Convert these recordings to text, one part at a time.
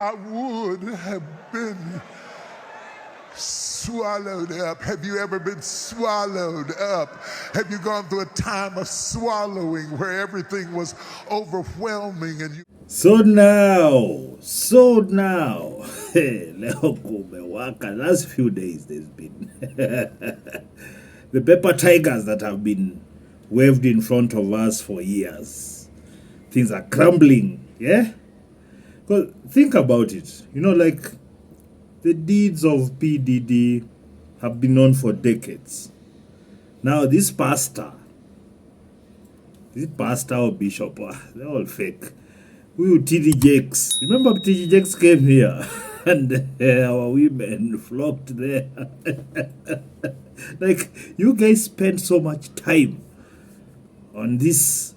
I would have been swallowed up. Have you ever been swallowed up? Have you gone through a time of swallowing where everything was overwhelming and you... So now, leo kumewaka. Last few days there's been the paper tigers that have been waved in front of us for years. Things are crumbling, yeah? Because think about it, like the deeds of Diddy have been known for decades. Now this pastor or bishop, they're all fake. We were JAKES. Remember JAKES came here and our women flocked there. Like, you guys spend so much time on these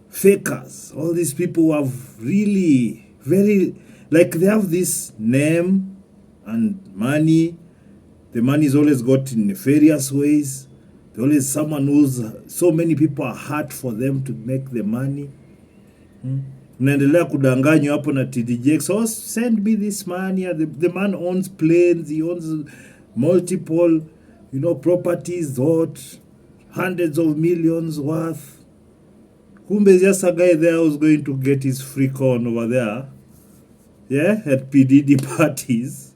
fakers, all these people who have really very, like, they have this name and money. The money is always got in nefarious ways. There's always someone who's, so many people are hard for them to make the money. Mnaendelea kudanganywa hapo na TDJ. So send me this money. The man owns planes. He owns multiple, properties, hundreds of millions worth. Kumbe is just a guy there who's going to get his freak on over there. Yeah, at PDD parties.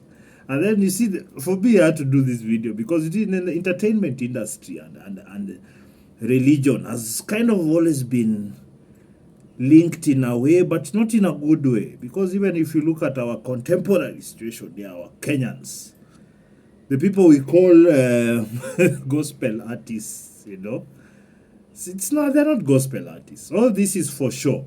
And then you see, for me, I had to do this video because it is in the entertainment industry and religion has kind of always been linked in a way, but not in a good way. Because even if you look at our contemporary situation, they are our Kenyans. The people we call gospel artists, it's not, they're not gospel artists. All this is for sure.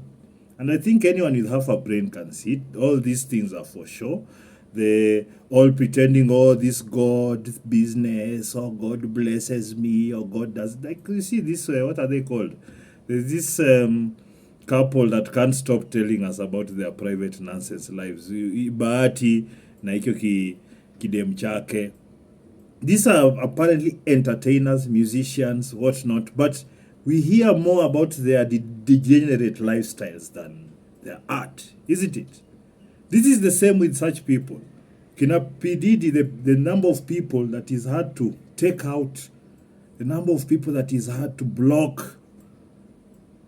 And I think anyone with half a brain can see it. All these things are for sure. They all pretending, this God business, or God blesses me, or God does. Like, you see this, what are they called? There's this couple that can't stop telling us about their private nonsense lives. Bahati, na hicho kidem chake. These are apparently entertainers, musicians, whatnot, but we hear more about their degenerate lifestyles than their art, isn't it? This is the same with such people. Kina PDD, the number of people that is hard to take out, the number of people that is hard to block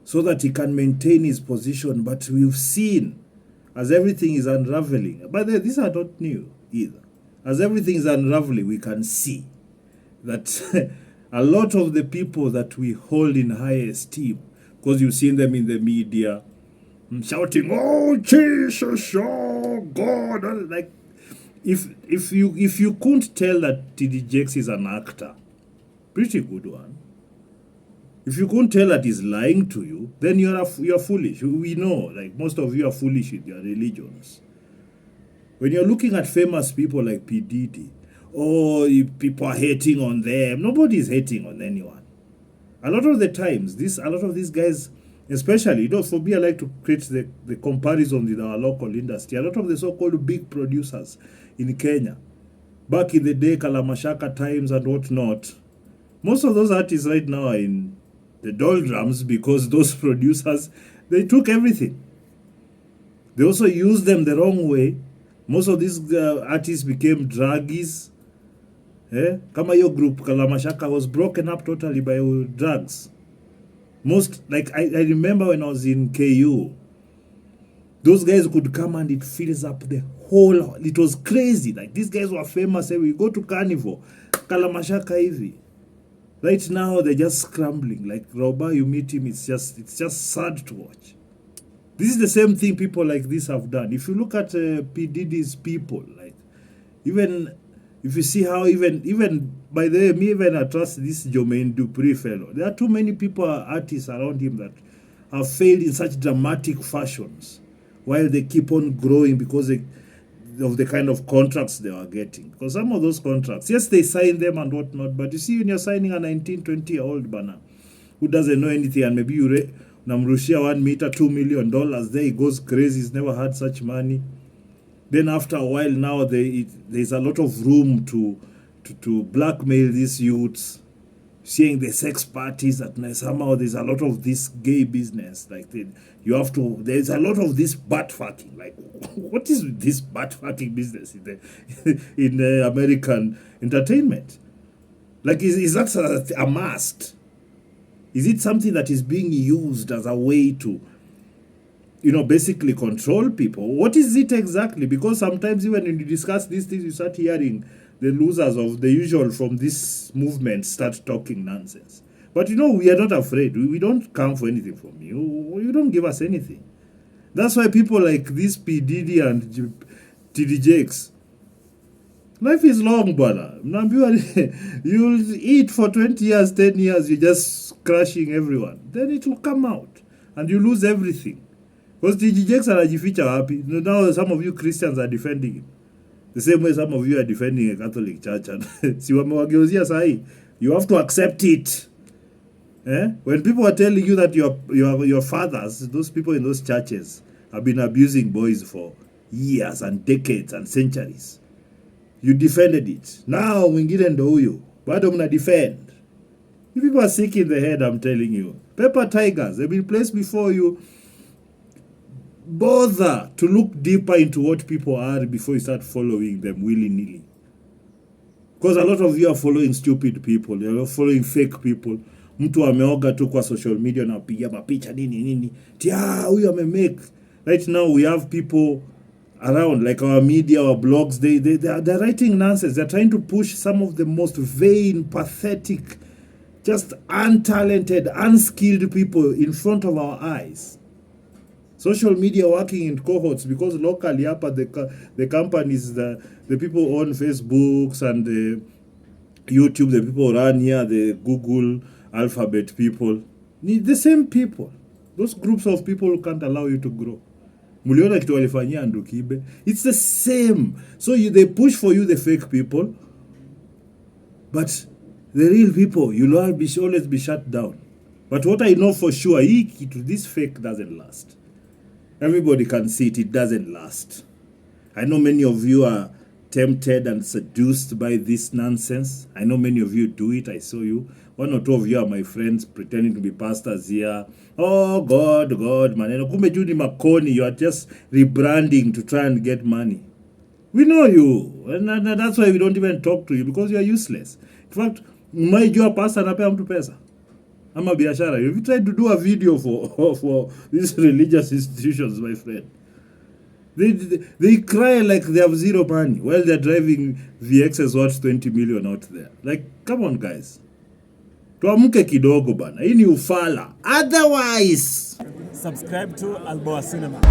so that he can maintain his position. But we've seen, as everything is unraveling, but these are not new either. As everything is unraveling, we can see that a lot of the people that we hold in high esteem, because you've seen them in the media, shouting, "Oh Jesus, oh God!" Like, if you couldn't tell that TDJX is an actor, pretty good one. If you couldn't tell that he's lying to you, then you're foolish. We know, like, most of you are foolish with your religions. When you're looking at famous people like P. Diddy, people are hating on them. Nobody is hating on anyone. A lot of the times, a lot of these guys, especially, for me, I like to create the comparison with our local industry. A lot of the so-called big producers in Kenya, back in the day, Kalamashaka times and whatnot, most of those artists right now are in the doldrums because those producers, they took everything. They also used them the wrong way. Most of these artists became druggies. Kama your group, Kalamashaka, was broken up totally by drugs. Most, like, I remember when I was in KU, those guys could come and it fills up the whole, it was crazy. Like, these guys were famous. We go to Carnival, Kalamashaka hivi. Right now, they're just scrambling. Like, Roba, you meet him, it's just sad to watch. This is the same thing people like this have done. If you look at P. Diddy's people, like, even if you see how even by the way, me even I trust this Jermaine Dupri fellow. There are too many people, artists around him that have failed in such dramatic fashions while they keep on growing because of the kind of contracts they are getting. Because some of those contracts, yes, they sign them and whatnot, but you see, when you're signing a 19, 20-year-old banner who doesn't know anything, and maybe you namrushia 1 meter, $2 million, there he goes crazy, he's never had such money. Then after a while now, there's a lot of room to blackmail these youths. seeing the sex parties that somehow there's a lot of this gay business. Like there's a lot of this butt fucking. Like, what is this butt fucking business in the American entertainment? Like, is that a must? Is it something that is being used as a way to, basically control people? What is it exactly? Because sometimes even when you discuss these things, you start hearing the losers of the usual from this movement start talking nonsense. But we are not afraid. We don't come for anything from you. You don't give us anything. That's why people like this P. Diddy and TD JAKES, life is long, brother. You'll eat for 20 years, 10 years, you're just crushing everyone. Then it will come out and you lose everything. Because TD JAKES anajificha happy. Now some of you Christians are defending him. The same way some of you are defending a Catholic church. And si wamewageuzia sahi, you have to accept it. When people are telling you that your fathers, those people in those churches, have been abusing boys for years and decades and centuries, you defended it. Now, wengine ndo huyo, bado mna defend. You people are sick in the head, I'm telling you. Pepper tigers, they've been placed before you. Bother to look deeper into what people are before you start following them willy-nilly. Because a lot of you are following stupid people. You're following fake people. Mtu ameoga tu kwa social media na piga mapicha nini. Huyu amemake. Right now we have people around, like our media, our blogs, they're writing nonsense. They're trying to push some of the most vain, pathetic, just untalented, unskilled people in front of our eyes. Social media working in cohorts, because locally the companies, the people on Facebooks and the YouTube, the people run here, the Google, Alphabet people, the same people. Those groups of people can't allow you to grow. Muliona kitu walifanyia Ndukibe. It's the same. So they push for you the fake people, but the real people, you'll always be shut down. But what I know for sure, this fake doesn't last. Everybody can see it doesn't last. I know many of you are tempted and seduced by this nonsense. I know many of you do it. I saw you. One or two of you are my friends pretending to be pastors here. Oh, God, maneno. Kumbe juu ni makoni. You are just rebranding to try and get money. We know you. And that's why we don't even talk to you, because you are useless. In fact, mwaijua pastor anapea mtu pesa. Ama biashara. If you try to do a video for these religious institutions, my friend, they cry like they have zero money while they're driving VX's worth 20 million out there. Like, come on, guys. Tuamke kidogo bana. Hii ni ufala. Otherwise, subscribe to Alboa Cinema.